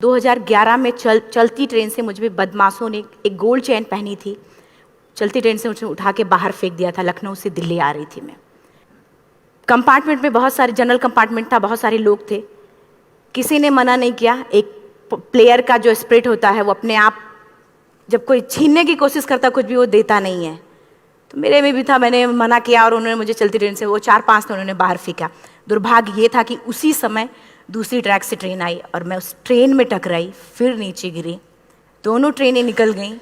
2011 में चलती ट्रेन से मुझे बदमाशों ने एक गोल्ड चेन पहनी थी, चलती ट्रेन से मुझे उठा के बाहर फेंक दिया था। लखनऊ से दिल्ली आ रही थी मैं। कंपार्टमेंट में बहुत सारे, जनरल कंपार्टमेंट था, बहुत सारे लोग थे। किसी ने मना नहीं किया। एक प्लेयर का जो स्पिरिट होता है वो अपने आप, जब कोई छीनने की कोशिश करता कुछ भी, वो देता नहीं है। तो मेरे में भी था, मैंने मना किया और उन्होंने मुझे चलती ट्रेन से वो 4-5 ने उन्होंने बाहर फेंका। दुर्भाग्य ये था कि उसी समय दूसरी ट्रैक से ट्रेन आई और मैं उस ट्रेन में टकराई, फिर नीचे गिरी। दोनों ट्रेनें निकल गईं।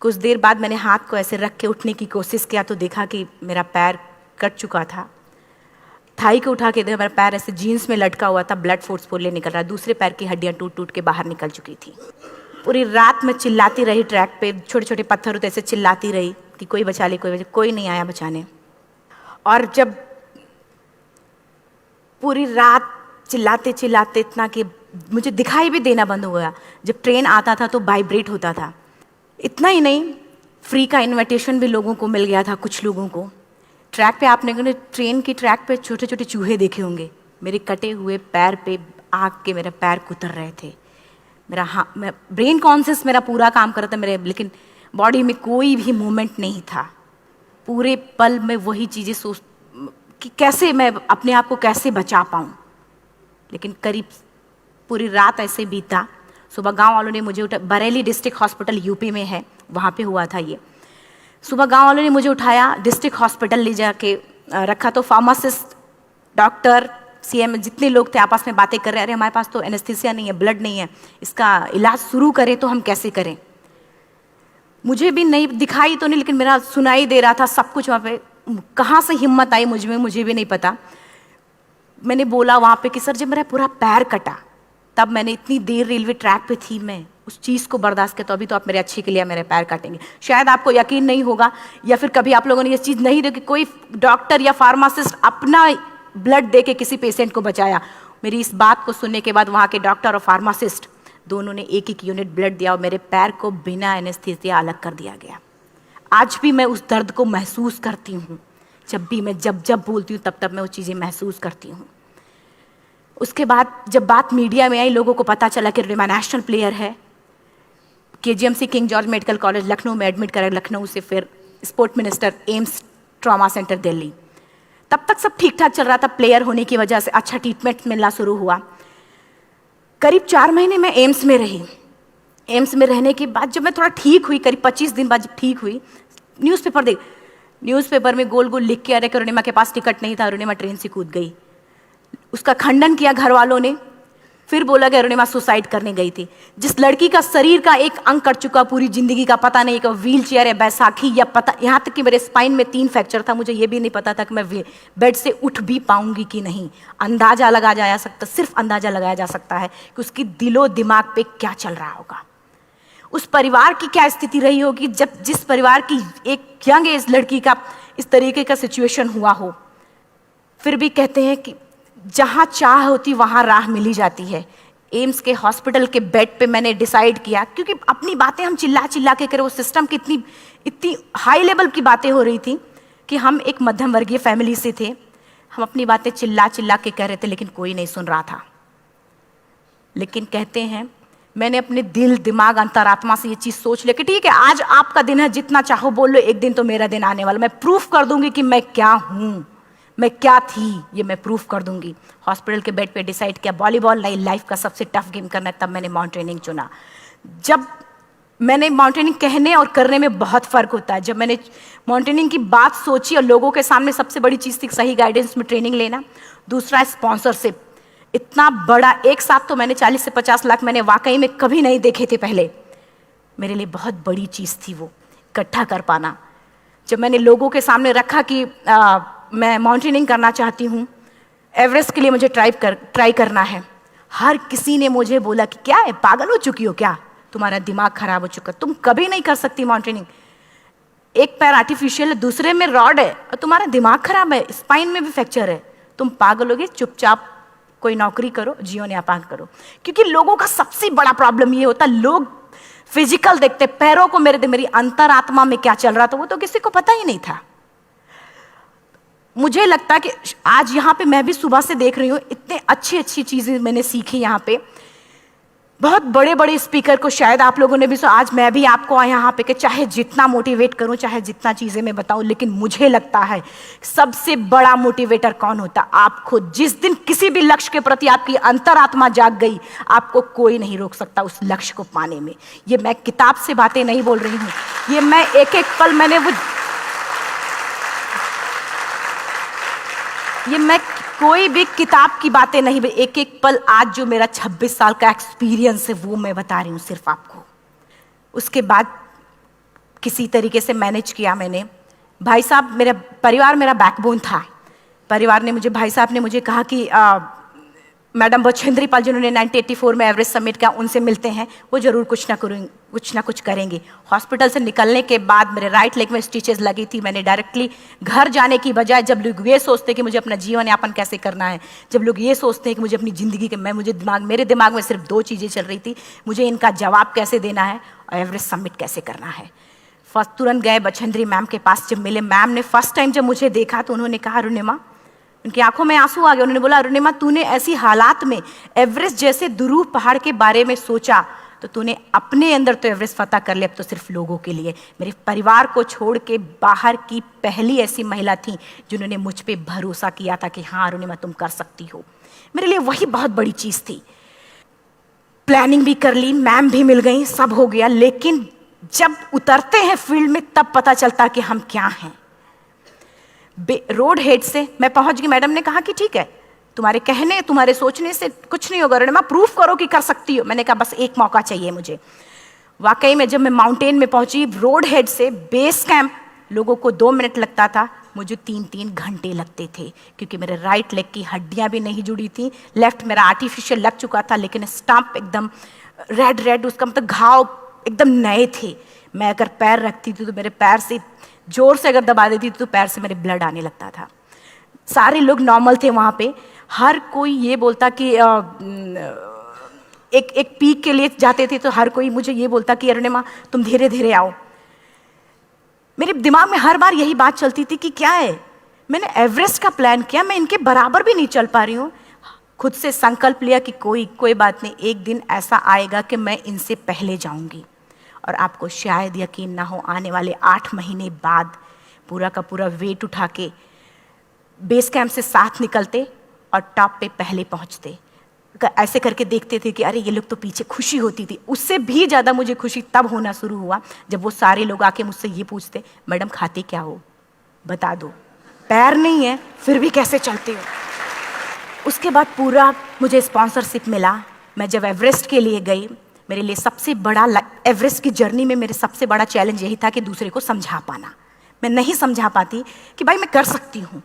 कुछ देर बाद मैंने हाथ को ऐसे रख के उठने की कोशिश किया तो देखा कि मेरा पैर कट चुका था। थाई को उठा के देखा, मेरा पैर ऐसे जीन्स में लटका हुआ था, ब्लड फोर्सफुली निकल रहा। दूसरे पैर की हड्डियाँ टूट टूट के बाहर निकल चुकी थी। पूरी रात मैं चिल्लाती रही ट्रैक पे, छोटे छोटे पत्थर होते ऐसे चिल्लाती रही कि कोई बचा ले, कोई नहीं आया बचाने। और जब पूरी रात चिल्लाते चिल्लाते इतना कि मुझे दिखाई भी देना बंद हो गया। जब ट्रेन आता था तो वाइब्रेट होता था। इतना ही नहीं, फ्री का इन्विटेशन भी लोगों को मिल गया था, कुछ लोगों को। ट्रैक पे आपने ट्रेन की ट्रैक पे छोटे छोटे चूहे देखे होंगे। मेरे कटे हुए पैर पे आग के मेरे पैर कुतर रहे थे। मैं ब्रेन कॉन्शियस मेरा पूरा काम कर रहा था मेरे, लेकिन बॉडी में कोई भी मूवमेंट नहीं था। पूरे पल में वही चीज़ें सोच कि कैसे मैं अपने आप को कैसे बचा पाऊँ। लेकिन करीब पूरी रात ऐसे बीता। सुबह गांव वालों ने मुझे बरेली डिस्ट्रिक्ट हॉस्पिटल यूपी में है, वहाँ पे हुआ था ये। सुबह गांव वालों ने मुझे उठाया, डिस्ट्रिक्ट हॉस्पिटल ले जाके रखा। तो फार्मासिस्ट, डॉक्टर, सीएम, जितने लोग थे आपस में बातें कर रहे, अरे हमारे पास तो एनेस्थीसिया नहीं है, ब्लड नहीं है, इसका इलाज शुरू करें तो हम कैसे करें। मुझे भी नहीं दिखाई तो नहीं, लेकिन मेरा सुनाई दे रहा था सब कुछ वहाँ पे। कहाँ से हिम्मत आई मुझ में, मुझे भी नहीं पता। मैंने बोला वहाँ पे कि सर जब मेरा पूरा पैर कटा, तब मैंने इतनी देर रेलवे ट्रैक पे थी, मैं उस चीज़ को बर्दाश्त किया, तो अभी तो आप मेरे अच्छे के लिए मेरे पैर काटेंगे। शायद आपको यकीन नहीं होगा, या फिर कभी आप लोगों ने ये चीज़ नहीं देखी, कोई डॉक्टर या फार्मासिस्ट अपना ब्लड दे के किसी पेशेंट को बचाया। मेरी इस बात को सुनने के बाद वहाँ के डॉक्टर और फार्मासिस्ट दोनों ने एक एक यूनिट ब्लड दिया और मेरे पैर को बिना एनेस्थीसिया अलग कर दिया गया। आज भी मैं उस दर्द को महसूस करती हूँ। जब भी मैं जब बोलती हूँ तब मैं वो चीज़ें महसूस करती हूँ। उसके बाद जब बात मीडिया में आई, लोगों को पता चला कि रिमा नेशनल प्लेयर है, KGMC king George medical college Lucknow में एडमिट करा, लखनऊ से फिर sport minister, AIIMS trauma centre Delhi. तब तक सब ठीक ठाक चल रहा था। प्लेयर होने की वजह से अच्छा ट्रीटमेंट मिलना शुरू हुआ। करीब 4 महीने मैं एम्स में रही। एम्स में रहने के बाद जब मैं थोड़ा ठीक हुई, करीब 25 दिन बाद जब ठीक हुई, न्यूज़पेपर में गोल गोल लिख के आ रहे कि अरुणिमा के पास टिकट नहीं था, अरुणिमा ट्रेन से कूद गई। उसका खंडन किया घर वालों ने, फिर बोला कि अरुणिमा सुसाइड करने गई थी। जिस लड़की का शरीर का एक अंग कट चुका, पूरी जिंदगी का पता नहीं कि व्हील चेयर है, बैसाखी या पता, यहाँ तक कि मेरे स्पाइन में 3 फ्रैक्चर था, मुझे ये भी नहीं पता था कि मैं बेड से उठ भी पाऊंगी कि नहीं। अंदाजा लगाया जा सकता, सिर्फ अंदाजा लगाया जा सकता है कि उसकी दिलो दिमाग पे क्या चल रहा होगा, उस परिवार की क्या स्थिति रही होगी जब जिस परिवार की एक यंग एज लड़की का इस तरीके का सिचुएशन हुआ हो। फिर भी कहते हैं कि जहाँ चाह होती वहाँ राह मिली जाती है। एम्स के हॉस्पिटल के बेड पे मैंने डिसाइड किया, क्योंकि अपनी बातें हम चिल्ला चिल्ला के करें, वो सिस्टम की इतनी हाई लेवल की बातें हो रही थी कि हम एक मध्यम वर्गीय फैमिली से थे, हम अपनी बातें चिल्ला चिल्ला के कह रहे थे, लेकिन कोई नहीं सुन रहा था। लेकिन कहते हैं मैंने अपने दिल, दिमाग, अंतरात्मा से ये चीज़ सोच लिया कि ठीक है, आज आपका दिन है, जितना चाहो बोल लो, एक दिन तो मेरा दिन आने वाला, मैं प्रूफ कर दूंगी कि मैं क्या हूँ, मैं क्या थी, ये मैं प्रूफ कर दूंगी। हॉस्पिटल के बेड पे डिसाइड किया वॉलीबॉल नहीं, लाइफ का सबसे टफ गेम करना है। तब मैंने माउंटेनिंग चुना। जब मैंने माउंटेनिंग कहने और करने में बहुत फ़र्क होता है। जब मैंने माउंटेनिंग की बात सोची और लोगों के सामने, सबसे बड़ी चीज़ थी सही गाइडेंस में ट्रेनिंग लेना, दूसरा स्पॉन्सरशिप। इतना बड़ा एक साथ तो मैंने 40 से 50 लाख मैंने वाकई में कभी नहीं देखे थे पहले। मेरे लिए बहुत बड़ी चीज़ थी वो इकट्ठा कर पाना। जब मैंने लोगों के सामने रखा कि मैं माउंटेनिंग करना चाहती हूँ, एवरेस्ट के लिए मुझे ट्राई करना है, हर किसी ने मुझे बोला कि क्या है, पागल हो चुकी हो क्या, तुम्हारा दिमाग खराब हो चुका, तुम कभी नहीं कर सकती माउंटेनिंग। एक पैर आर्टिफिशियल है, दूसरे में रॉड है, और तुम्हारा दिमाग खराब है, स्पाइन में भी फ्रैक्चर है, तुम पागल होगे, चुपचाप कोई नौकरी करो, जीवन यापन करो। क्योंकि लोगों का सबसे बड़ा प्रॉब्लम ये होता, लोग फिजिकल देखते, पैरों को मेरी अंतरात्मा में क्या चल रहा था वो तो किसी को पता ही नहीं था। मुझे लगता है कि आज यहाँ पे मैं भी सुबह से देख रही हूँ, इतने अच्छी चीज़ें मैंने सीखी यहाँ पे। बहुत बड़े बड़े स्पीकर को शायद आप लोगों ने भी सुना। आज मैं भी आपको यहाँ पे कि चाहे जितना मोटिवेट करूँ, चाहे जितना चीज़ें मैं बताऊँ, लेकिन मुझे लगता है सबसे बड़ा मोटिवेटर कौन होता? आप खुद। जिस दिन किसी भी लक्ष्य के प्रति आपकी अंतरात्मा जाग गई, आपको कोई नहीं रोक सकता उस लक्ष्य को पाने में। ये मैं किताब से बातें नहीं बोल रही हूँ, ये मैं एक एक पल मैं कोई भी किताब की बातें नहीं, एक एक पल आज जो मेरा 26 साल का एक्सपीरियंस है वो मैं बता रही हूँ सिर्फ आपको। उसके बाद किसी तरीके से मैनेज किया मैंने। भाई साहब, मेरा परिवार मेरा बैकबोन था। परिवार ने मुझे, भाई साहब ने मुझे कहा कि मैडम बछेंद्री पाल जिन्होंने 1984 में एवरेस्ट समिट किया, उनसे मिलते हैं, वो जरूर कुछ ना कुछ करेंगे। हॉस्पिटल से निकलने के बाद मेरे राइट लेग में स्टिचेस लगी थी। मैंने डायरेक्टली घर जाने की बजाय, जब लोग ये सोचते हैं कि मुझे अपना जीवन यापन कैसे करना है, जब लोग ये सोचते हैं कि मुझे अपनी ज़िंदगी के मेरे दिमाग में सिर्फ 2 चीज़ें चल रही थी, मुझे इनका जवाब कैसे देना है और एवरेस्ट समिट कैसे करना है। फर्स्ट तुरंत गए बछेंद्री मैम के पास। जब मिले, मैम ने फर्स्ट टाइम जब मुझे देखा तो उन्होंने कहा, अरुणिमा, उनकी आंखों में आंसू आ गए। उन्होंने बोला, अरुणिमा, तूने ऐसी हालात में एवरेस्ट जैसे दुरूह पहाड़ के बारे में सोचा तो तूने अपने अंदर तो एवरेस्ट फतह कर लिया, अब तो सिर्फ लोगों के लिए। मेरे परिवार को छोड़ के बाहर की पहली ऐसी महिला थी जिन्होंने मुझ पे भरोसा किया था कि हाँ अरुणिमा, तुम कर सकती हो। मेरे लिए वही बहुत बड़ी चीज़ थी। प्लानिंग भी कर ली, मैम भी मिल गई, सब हो गया। लेकिन जब उतरते हैं फील्ड में तब पता चलता कि हम क्या हैं। रोड हेड से मैं पहुंच गई। मैडम ने कहा कि ठीक है, तुम्हारे कहने, तुम्हारे सोचने से कुछ नहीं होगा अरुणिमा, प्रूफ करो कि कर सकती हो। मैंने कहा बस एक मौका चाहिए मुझे। वाकई में जब मैं माउंटेन में पहुंची, रोड हेड से बेस कैंप लोगों को 2 मिनट लगता था, मुझे 3-3 घंटे लगते थे, क्योंकि मेरे राइट लेग की हड्डियां भी नहीं जुड़ी थी। लेफ्ट मेरा आर्टिफिशियल लग चुका था, लेकिन स्टंप एकदम रेड, उसका मतलब घाव एकदम नए थे। मैं अगर पैर रखती थी तो मेरे पैर से जोर से अगर दबा देती थी तो पैर से मेरे ब्लड आने लगता था। सारे लोग नॉर्मल थे वहाँ पे। हर कोई ये बोलता कि एक पीक के लिए जाते थे तो हर कोई मुझे ये बोलता कि अरुणिमा, तुम धीरे धीरे आओ। मेरे दिमाग में हर बार यही बात चलती थी कि क्या है, मैंने एवरेस्ट का प्लान किया, मैं इनके बराबर भी नहीं चल पा रही हूँ। खुद से संकल्प लिया कि कोई बात नहीं, एक दिन ऐसा आएगा कि मैं इनसे पहले जाऊंगी। और आपको शायद यकीन ना हो, आने वाले 8 महीने बाद पूरा का पूरा वेट उठा के बेस कैंप से साथ निकलते और टॉप पे पहले पहुंचते। ऐसे करके देखते थे कि अरे ये लोग तो पीछे। खुशी होती थी। उससे भी ज़्यादा मुझे खुशी तब होना शुरू हुआ जब वो सारे लोग आके मुझसे ये पूछते, मैडम खाते क्या हो, बता दो। पैर नहीं है फिर भी कैसे चलते हो। उसके बाद पूरा मुझे स्पॉन्सरशिप मिला। मैं जब एवरेस्ट के लिए गई, मेरे लिए सबसे बड़ा, एवरेस्ट की जर्नी में मेरे सबसे बड़ा चैलेंज यही था कि दूसरे को समझा पाना। मैं नहीं समझा पाती कि भाई मैं कर सकती हूँ।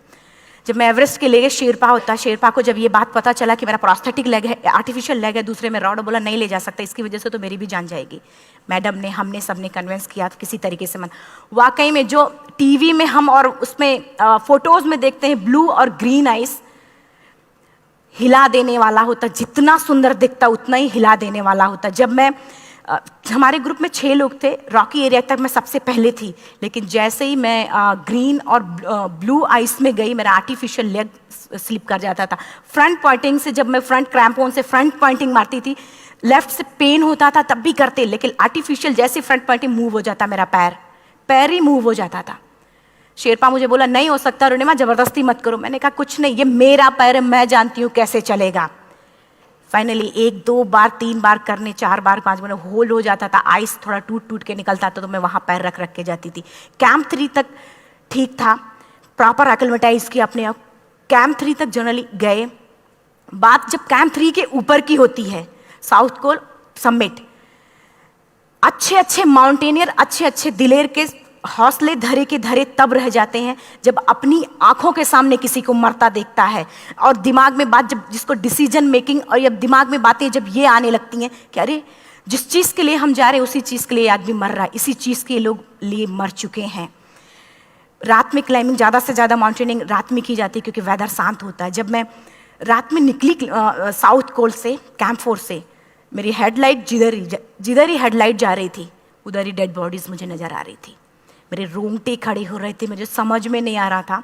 जब मैं एवरेस्ट के लिए, शेरपा होता, शेरपा को जब ये बात पता चला कि मेरा प्रोस्थेटिक लेग है, आर्टिफिशियल लेग है दूसरे में रॉड, बोला नहीं ले जा सकता, इसकी वजह से तो मेरी भी जान जाएगी। मैडम ने, हमने सबने कन्विंस किया तो किसी तरीके से मन। वाकई में जो टीवी में हम और उसमें फोटोज़ में देखते हैं ब्लू और ग्रीन आइस, हिला देने वाला होता। जितना सुंदर दिखता उतना ही हिला देने वाला होता। जब मैं हमारे ग्रुप में 6 लोग थे, रॉकी एरिया तक मैं सबसे पहले थी, लेकिन जैसे ही मैं ग्रीन और ब्लू आइस में गई, मेरा आर्टिफिशियल लेग स्लिप कर जाता था। फ्रंट पॉइंटिंग से, जब मैं फ्रंट क्रैम्पोन से फ्रंट पॉइंटिंग मारती थी, लेफ्ट से पेन होता था तब भी करते, लेकिन आर्टिफिशियल जैसे फ्रंट पॉइंटिंग मूव हो जाता, मेरा पैर ही मूव हो जाता था। शेरपा मुझे बोला नहीं हो सकता अरुणिमा, जबरदस्ती मत करो। मैंने कहा कुछ नहीं, ये मेरा पैर है, मैं जानती हूँ कैसे चलेगा। फाइनली 1, 2 बार, 3 बार करने, 4 बार, 5 बार होल हो जाता था। आइस थोड़ा टूट के निकलता था तो मैं वहाँ पैर रख के जाती थी। कैंप 3 तक ठीक था, प्रॉपर एक्लेमेटाइज किया अपने आप। कैंप 3 तक जनरली गए। बात जब कैंप 3 के ऊपर की होती है, साउथ कोल समिट, अच्छे माउंटेनियर, अच्छे दिलेर के हौसले धरे के धरे तब रह जाते हैं जब अपनी आंखों के सामने किसी को मरता देखता है। और दिमाग में बात, जब जिसको डिसीजन मेकिंग, और जब दिमाग में बातें जब ये आने लगती हैं कि अरे जिस चीज़ के लिए हम जा रहे हैं उसी चीज़ के लिए आदमी मर रहा है, इसी चीज़ के लोग लिए मर चुके हैं। रात में क्लाइंबिंग, ज़्यादा से ज़्यादा माउंटेनिंग रात में की जाती है क्योंकि वेदर शांत होता है। जब मैं रात में निकली साउथ कोल से, कैंप 4 से, मेरी हेडलाइट जिधर ही हेडलाइट जा रही थी उधर ही डेड बॉडीज़ मुझे नज़र आ रही थी। मेरे रोंगटे खड़े हो रहे थे। मुझे समझ में नहीं आ रहा था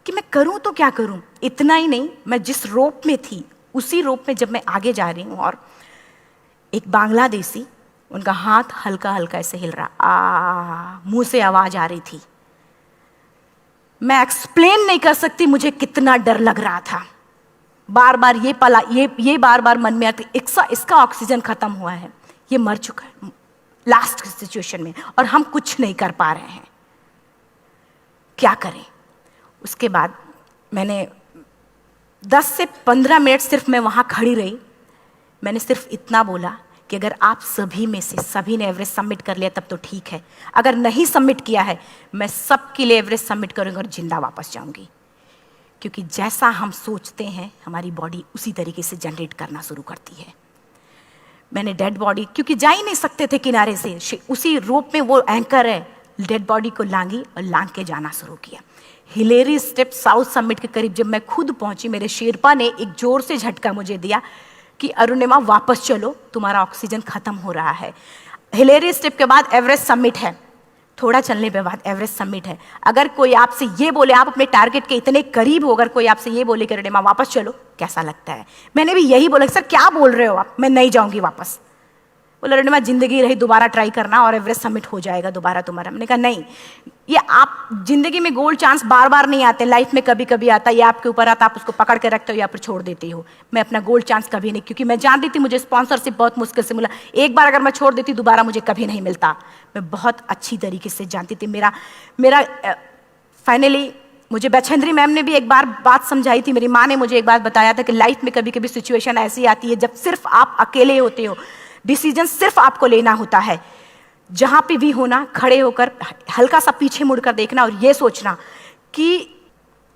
कि मैं करूं तो क्या करूं। इतना ही नहीं, मैं जिस रोप में थी उसी रोप में जब मैं आगे जा रही हूं और एक बांग्लादेशी, उनका हाथ हल्का हल्का ऐसे हिल रहा, मुंह से आवाज आ रही थी। मैं एक्सप्लेन नहीं कर सकती मुझे कितना डर लग रहा था। बार बार ये बार बार मन में आती, इसका ऑक्सीजन खत्म हुआ है, ये मर चुका है लास्ट सिचुएशन में, और हम कुछ नहीं कर पा रहे हैं, क्या करें। उसके बाद मैंने 10 से 15 मिनट सिर्फ मैं वहां खड़ी रही। मैंने सिर्फ इतना बोला कि अगर आप सभी में से सभी ने एवरेस्ट सबमिट कर लिया तब तो ठीक है, अगर नहीं सबमिट किया है मैं सबके लिए एवरेस्ट सबमिट करूंगी और जिंदा वापस जाऊंगी। क्योंकि जैसा हम सोचते हैं हमारी बॉडी उसी तरीके से जनरेट करना शुरू करती है। मैंने डेड बॉडी, क्योंकि जा ही नहीं सकते थे किनारे से, उसी रोप में वो एंकर है, डेड बॉडी को लांगी और लांग के जाना शुरू किया। हिलेरी स्टेप साउथ समिट के करीब जब मैं खुद पहुंची, मेरे शेरपा ने एक जोर से झटका मुझे दिया कि अरुणिमा वापस चलो, तुम्हारा ऑक्सीजन खत्म हो रहा है। हिलेरी स्टेप के बाद एवरेस्ट समिट है, थोड़ा चलने के बाद एवरेस्ट समिट है। अगर कोई आपसे ये बोले, आप अपने टारगेट के इतने करीब हो, अगर कोई आपसे ये बोले कि अरुणिमा वापस चलो, कैसा लगता है? मैंने भी यही बोला, सर क्या बोल रहे हो आप, मैं नहीं जाऊंगी वापस। बोला अरुणिमा जिंदगी रही, दोबारा ट्राई करना और एवरेस्ट समिट हो जाएगा दोबारा तुम्हारा। मैंने कहा नहीं, ये आप जिंदगी में गोल्ड चांस बार बार नहीं आते, लाइफ में कभी कभी आता है, ये आपके ऊपर आता, आप उसको पकड़ के रखते हो या फिर छोड़ देते हो। मैं अपना गोल्ड चांस कभी नहीं, क्योंकि मैं जानती थी मुझे स्पॉन्सरशिप बहुत मुश्किल से मिला, एक बार अगर मैं छोड़ देती दोबारा मुझे कभी नहीं मिलता। मैं बहुत अच्छी तरीके से जानती थी। मेरा फाइनली मुझे बछेंद्री मैम ने भी एक बार बात समझाई थी, मेरी माँ ने मुझे एक बात बताया था कि लाइफ में कभी कभी सिचुएशन ऐसी आती है जब सिर्फ आप अकेले होते हो, डिसीजन सिर्फ आपको लेना होता है। जहां पे भी होना, खड़े होकर हल्का सा पीछे मुड़कर देखना और ये सोचना कि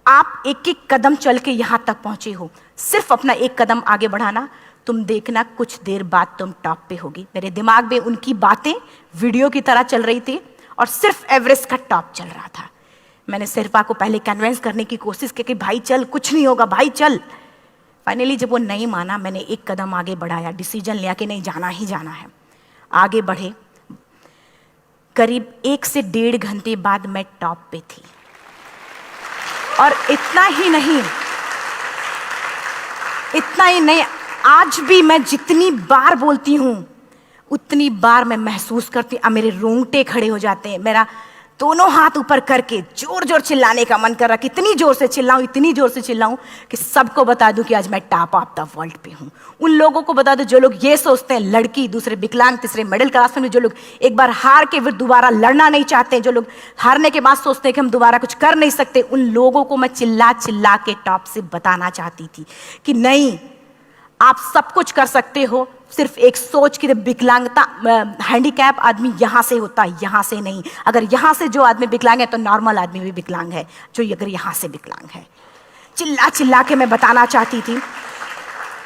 आप एक एक कदम चल के यहां तक पहुंचे हो, सिर्फ अपना एक कदम आगे बढ़ाना, तुम देखना कुछ देर बाद तुम टॉप पे होगी। मेरे दिमाग में उनकी बातें वीडियो की तरह चल रही थी और सिर्फ एवरेस्ट का टॉप चल रहा था। मैंने शेरपा को पहले कन्विंस करने की कोशिश की कि भाई चल, कुछ नहीं होगा भाई चल। फाइनली जब वो नहीं माना, मैंने एक कदम आगे बढ़ाया, डिसीजन लिया कि नहीं, जाना ही जाना है। आगे बढ़े, करीब 1 से 1.5 घंटे बाद मैं टॉप पे थी। और इतना ही नहीं, आज भी मैं जितनी बार बोलती हूं उतनी बार मैं महसूस करती हूं, मेरे रोंगटे खड़े हो जाते हैं, मेरा दोनों हाथ ऊपर करके जोर जोर चिल्लाने का मन कर रहा, कितनी जोर से चिल्लाऊं, इतनी जोर से चिल्लाऊं कि सबको बता दूं कि आज मैं टॉप ऑफ द वर्ल्ड पे हूं। उन लोगों को बता दूं जो लोग ये सोचते हैं, लड़की, दूसरे विकलांग, तीसरे मिडिल क्लास में, जो लोग एक बार हार के फिर दोबारा लड़ना नहीं चाहते, जो लोग हारने के बाद सोचते हैं कि हम दोबारा कुछ कर नहीं सकते, उन लोगों को मैं चिल्ला चिल्ला के टॉप से बताना चाहती थी कि नहीं, आप सब कुछ कर सकते हो। सिर्फ एक सोच की विकलांगता, हैंडीकैप आदमी यहां से होता है, यहां से नहीं। अगर यहां से जो आदमी विकलांग है तो नॉर्मल आदमी भी विकलांग है, जो अगर यहां से विकलांग है। चिल्ला चिल्ला के मैं बताना चाहती थी।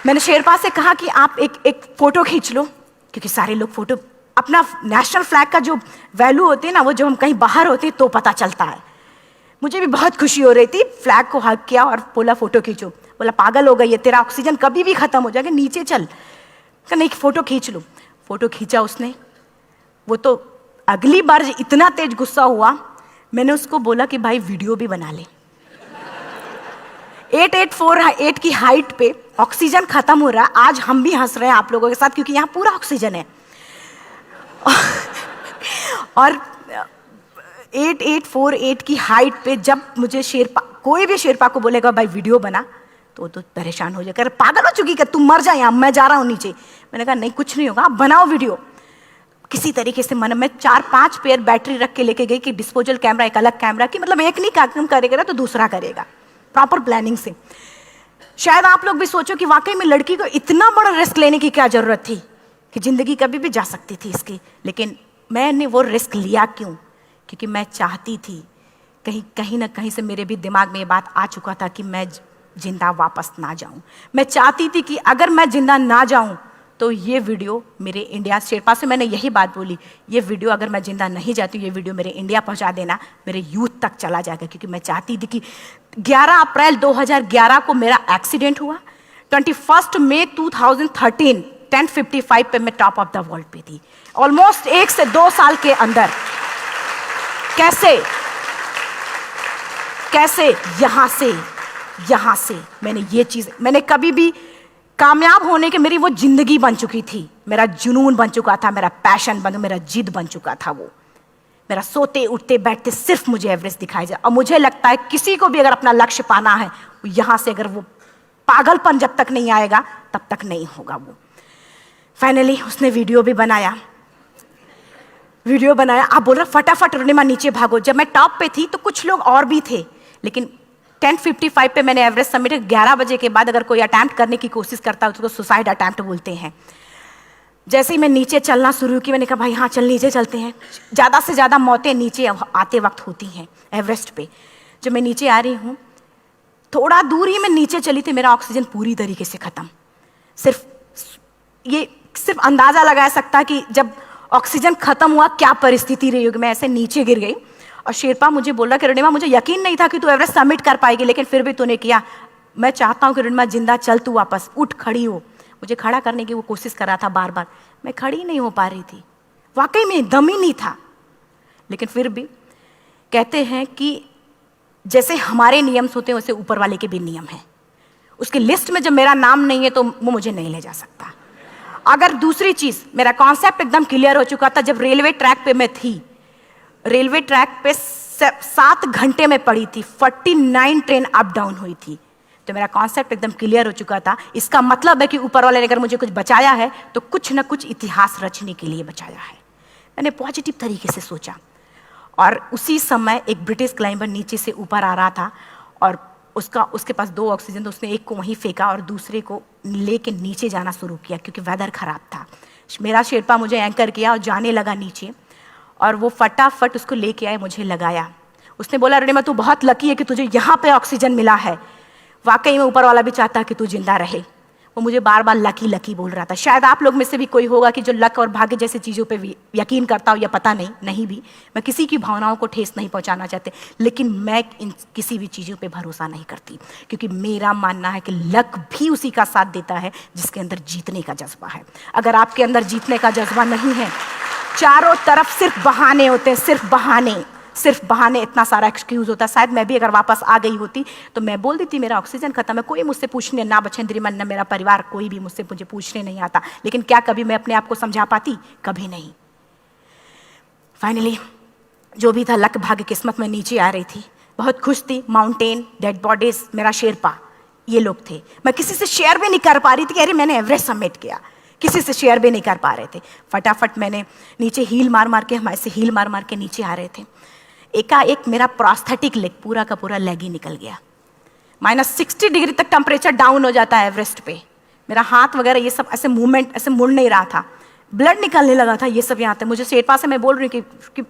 मैंने शेरपा से कहा कि आप एक फोटो खींच लो, क्योंकि सारे लोग फोटो, अपना नेशनल फ्लैग का जो वैल्यू होती है ना, वो जो हम कहीं बाहर होते हैं तो पता चलता है। मुझे भी बहुत खुशी हो रही थी, फ्लैग को हग किया और बोला फोटो खींचो। बोला पागल हो गई है, तेरा ऑक्सीजन कभी भी खत्म हो जाएगा, नीचे चल। नहीं, फोटो खींच लो। फोटो खींचा उसने। वो तो अगली बार इतना तेज गुस्सा हुआ, मैंने उसको बोला कि भाई वीडियो भी बना ले। 8848 की हाइट पे ऑक्सीजन खत्म हो रहा है, आज हम भी हंस रहे हैं आप लोगों के साथ क्योंकि यहाँ पूरा ऑक्सीजन है। और 8848 की हाइट पे जब मुझे शेरपा, कोई भी शेरपा को बोलेगा भाई वीडियो बना, तो परेशान हो जाएगा, पागल हो चुकी क्या, तुम मर जा यहाँ, मैं जा रहा हूँ नीचे। मैंने कहा नहीं, कुछ नहीं होगा, आप बनाओ वीडियो। किसी तरीके से मैं 4-5 पेयर बैटरी रख के लेके गई कि डिस्पोजल कैमरा, एक अलग कैमरा की, मतलब एक नहीं काम करेगा तो दूसरा करेगा, प्रॉपर प्लानिंग से। शायद आप लोग भी सोचो कि वाकई में लड़की को इतना बड़ा रिस्क लेने की क्या जरूरत थी, कि जिंदगी कभी भी जा सकती थी इसकी। लेकिन मैंने वो रिस्क लिया क्यों? क्योंकि मैं चाहती थी, कहीं ना कहीं से मेरे भी दिमाग में ये बात आ चुका था कि मैं जिंदा वापस ना जाऊं। मैं चाहती थी कि अगर मैं जिंदा ना जाऊं तो ये वीडियो मेरे इंडिया, शेरपा से मैंने यही बात बोली, ये वीडियो अगर मैं जिंदा नहीं जाती, ये वीडियो मेरे इंडिया पहुंचा देना, मेरे यूथ तक चला जाएगा। क्योंकि मैं चाहती थी कि 11 अप्रैल 2011 को मेरा एक्सीडेंट हुआ, 21 मई 2013 10:55 पे मैं टॉप ऑफ द वर्ल्ड पे थी। ऑलमोस्ट 1 से 2 साल के अंदर कैसे यहां से मैंने ये चीज, मैंने कभी भी कामयाब होने की मेरी वो जिंदगी बन चुकी थी, मेरा जुनून बन चुका था, मेरा पैशन मेरा जिद बन चुका था। वो मेरा सोते उठते बैठते सिर्फ मुझे एवरेस्ट दिखाई जाए। और मुझे लगता है किसी को भी अगर अपना लक्ष्य पाना है, यहां से अगर वो पागलपन जब तक नहीं आएगा तब तक नहीं होगा। वो फाइनली उसने वीडियो भी बनाया, आप बोल रहे फटाफट अरुणिमा नीचे भागो। जब मैं टॉप पे थी तो कुछ लोग और भी थे, लेकिन 10:55 पे मैंने एवरेस्ट समिट 11 बजे के बाद अगर कोई अटैम्प्ट करने की कोशिश करता है तो उसको सुसाइड अटैम्प्ट बोलते हैं। जैसे ही मैं नीचे चलना शुरू की, मैंने कहा भाई हाँ चल नीचे चलते हैं। ज़्यादा से ज़्यादा मौतें नीचे आते वक्त होती हैं एवरेस्ट पे। जब मैं नीचे आ रही हूँ, थोड़ा दूर ही मैं नीचे चली थी, मेरा ऑक्सीजन पूरी तरीके से ख़त्म। सिर्फ अंदाज़ा लगाया सकता कि जब ऑक्सीजन ख़त्म हुआ क्या परिस्थिति रही होगी। मैं ऐसे नीचे गिर गई और शेरपा मुझे बोला कि अरुणिमा मुझे यकीन नहीं था कि तू एवरेस्ट सबमिट कर पाएगी, लेकिन फिर भी तूने किया। मैं चाहता हूँ कि अरुणिमा जिंदा चल, तू वापस उठ, खड़ी हो। मुझे खड़ा करने की वो कोशिश कर रहा था बार बार, मैं खड़ी नहीं हो पा रही थी, वाकई में दम ही नहीं था। लेकिन फिर भी कहते हैं कि जैसे हमारे नियम होते हैं वैसे ऊपर वाले के भी नियम हैं। उसकी लिस्ट में जब मेरा नाम नहीं है तो वो मुझे नहीं ले जा सकता। अगर दूसरी चीज़, मेरा कॉन्सेप्ट एकदम क्लियर हो चुका था। जब रेलवे ट्रैक पे मैं थी, रेलवे ट्रैक पे 7 घंटे में पड़ी थी, 49 ट्रेन अप डाउन हुई थी, तो मेरा कॉन्सेप्ट एकदम क्लियर हो चुका था। इसका मतलब है कि ऊपर वाले ने अगर मुझे कुछ बचाया है तो कुछ ना कुछ इतिहास रचने के लिए बचाया है। मैंने पॉजिटिव तरीके से सोचा। और उसी समय एक ब्रिटिश क्लाइंबर नीचे से ऊपर आ रहा था और उसके पास 2 ऑक्सीजन, तो उसने एक को वहीं फेंका और दूसरे को लेके नीचे जाना शुरू किया क्योंकि वेदर खराब था। मेरा शेरपा मुझे एंकर किया और जाने लगा नीचे, और वो फटाफट उसको लेके आए, मुझे लगाया। उसने बोला अरुणिमा तू बहुत लकी है कि तुझे यहाँ पे ऑक्सीजन मिला है। वाकई में ऊपर वाला भी चाहता है कि तू जिंदा रहे। वो मुझे बार बार लकी लकी बोल रहा था। शायद आप लोग में से भी कोई होगा कि जो लक और भाग्य जैसी चीज़ों पे यकीन करता हो, या पता नहीं भी। मैं किसी की भावनाओं को ठेस नहीं पहुंचाना चाहती, लेकिन मैं इन किसी भी चीज़ों पे भरोसा नहीं करती, क्योंकि मेरा मानना है कि लक भी उसी का साथ देता है जिसके अंदर जीतने का जज्बा है। अगर आपके अंदर जीतने का जज्बा नहीं है, चारों तरफ सिर्फ बहाने होते हैं, सिर्फ बहाने, इतना सारा एक्सक्यूज होता है। शायद मैं भी अगर वापस आ गई होती तो मैं बोल देती मेरा ऑक्सीजन खत्म है, कोई मुझसे पूछने ना बचेंद्री मन न मेरा परिवार, कोई भी मुझे पूछने नहीं आता। लेकिन क्या कभी मैं अपने आप को समझा पाती? कभी नहीं। फाइनली जो भी था, लक भाग्य किस्मत में नीचे आ रही थी, बहुत खुश थी। माउंटेन, डेड बॉडीज, मेरा शेरपा, ये लोग थे। मैं किसी से शेयर भी नहीं कर पा रही थी कि अरे मैंने एवरेस्ट सबमिट किया, किसी से शेयर भी नहीं कर पा रहे थे। फटाफट मैंने नीचे हील मार मार के, हमारे से हील मार मार के नीचे आ रहे थे। एकाएक मेरा प्रोस्थेटिक लेग, पूरा का पूरा लेग ही निकल गया। -60 डिग्री तक टेम्परेचर डाउन हो जाता है एवरेस्ट पे। मेरा हाथ वगैरह ये सब ऐसे मूवमेंट, ऐसे मुड़ नहीं रहा था, ब्लड निकलने लगा था, ये सब यहाँ था। मुझे शेरपा से मैं बोल रही हूँ कि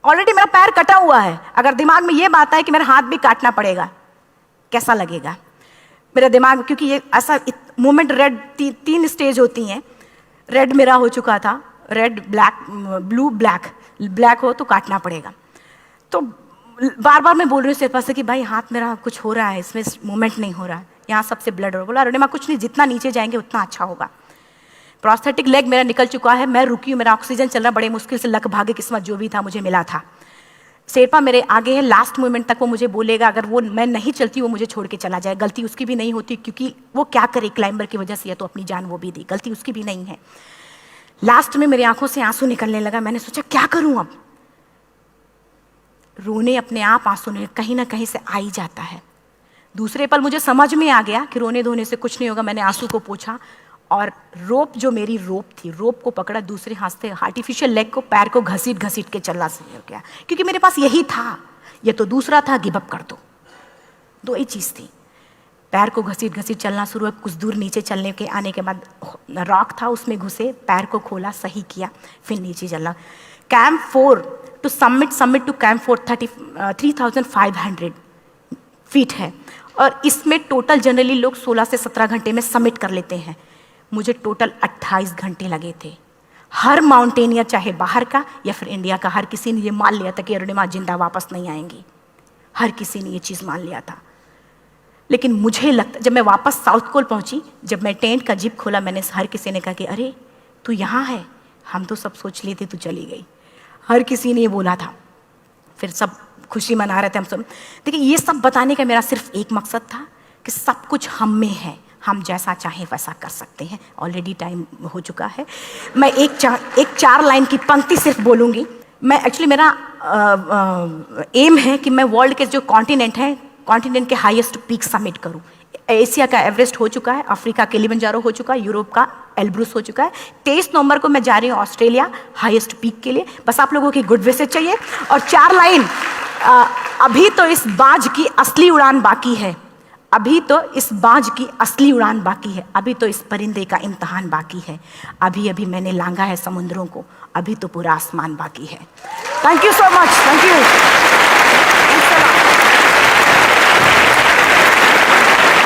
ऑलरेडी मेरा पैर कटा हुआ है, अगर दिमाग में ये बात है कि मेरा हाथ भी काटना पड़ेगा, कैसा लगेगा मेरा दिमाग। क्योंकि ये ऐसा मूवमेंट, रेड 3 स्टेज होती हैं। रेड मेरा हो चुका था, रेड, ब्लैक, ब्लू, ब्लैक हो तो काटना पड़ेगा। तो बार बार मैं बोल रही हूँ शेरपा से कि भाई हाथ मेरा कुछ हो रहा है, इसमें मूवमेंट नहीं हो रहा है, यहाँ सबसे ब्लड हो रहा है। बोला अरुणिमा कुछ नहीं, जितना नीचे जाएंगे उतना अच्छा होगा। प्रोस्थेटिक लेग मेरा निकल चुका है, मैं रुकी हूँ, मेरा ऑक्सीजन चल रहा, बड़े मुश्किल से लक भाग्य किस्मत जो भी था मुझे मिला था। शेरपा मेरे आगे है, लास्ट मोमेंट तक वो मुझे बोलेगा, अगर वो मैं नहीं चलती वो मुझे छोड़ के चला जाए। गलती उसकी भी नहीं होती, क्योंकि वो क्या करे क्लाइंबर की वजह से, या तो अपनी जान वो भी दी, गलती उसकी भी नहीं है। लास्ट में मेरी आंखों से आंसू निकलने लगा। मैंने सोचा क्या करूं अब, रोने अपने आप आंसू ने कहीं ना कहीं से आ ही जाता है। दूसरे पल मुझे समझ में आ गया कि रोने धोने से कुछ नहीं होगा। मैंने आंसू को पोंछा और रोप, जो मेरी रोप थी, रोप को पकड़ा, दूसरे हाथ से आर्टिफिशियल लेग को, पैर को घसीट घसीट के चलना शुरू हो गया, क्योंकि मेरे पास यही था। ये तो दूसरा था, गिव अप कर दो ही चीज़ थी। पैर को घसीट घसीट चलना शुरू हुआ। कुछ दूर नीचे चलने के आने के बाद रॉक था, उसमें घुसे, पैर को खोला, सही किया, फिर नीचे चला। Camp 4 to summit to camp 4 3500 feet है, और इसमें टोटल जनरली लोग 16 से 17 घंटे में सबमिट कर लेते हैं। मुझे टोटल 28 घंटे लगे थे। हर माउंटेनियर, चाहे बाहर का या फिर इंडिया का, हर किसी ने ये मान लिया था कि अरुणिमा जिंदा वापस नहीं आएंगी। हर किसी ने ये चीज़ मान लिया था। लेकिन मुझे लगता, जब मैं वापस साउथ पोल पहुंची, जब मैं टेंट का जिप खोला, मैंने हर किसी ने कहा कि अरे तू यहाँ है, हम तो सब सोच लिए थे तू चली गई। हर किसी ने ये बोला था। फिर सब खुशी मना रहे थे हम सब। देखिए, ये सब बताने का मेरा सिर्फ एक मकसद था कि सब कुछ हम में है, हम जैसा चाहें वैसा कर सकते हैं। ऑलरेडी टाइम हो चुका है। मैं एक 4 लाइन की पंक्ति सिर्फ बोलूँगी। मैं एक्चुअली मेरा एम है कि मैं वर्ल्ड के जो कॉन्टिनेंट हैं, कॉन्टिनेंट के हाईएस्ट पीक समिट करूं। एशिया का एवरेस्ट हो चुका है, अफ्रीका किलिमंजारो हो चुका है, यूरोप का एल्ब्रुस हो चुका है। 23 नवंबर को मैं जा रही हूँ ऑस्ट्रेलिया हाईएस्ट पीक के लिए। बस आप लोगों की गुड विशेस चाहिए। और 4 लाइन, अभी तो इस बाज की असली उड़ान बाकी है, अभी तो इस बाज की असली उड़ान बाकी है, अभी तो इस परिंदे का इम्तहान बाकी है, अभी अभी मैंने लांघा है समुद्रों को, अभी तो पूरा आसमान बाकी है। Thank you so much, thank you.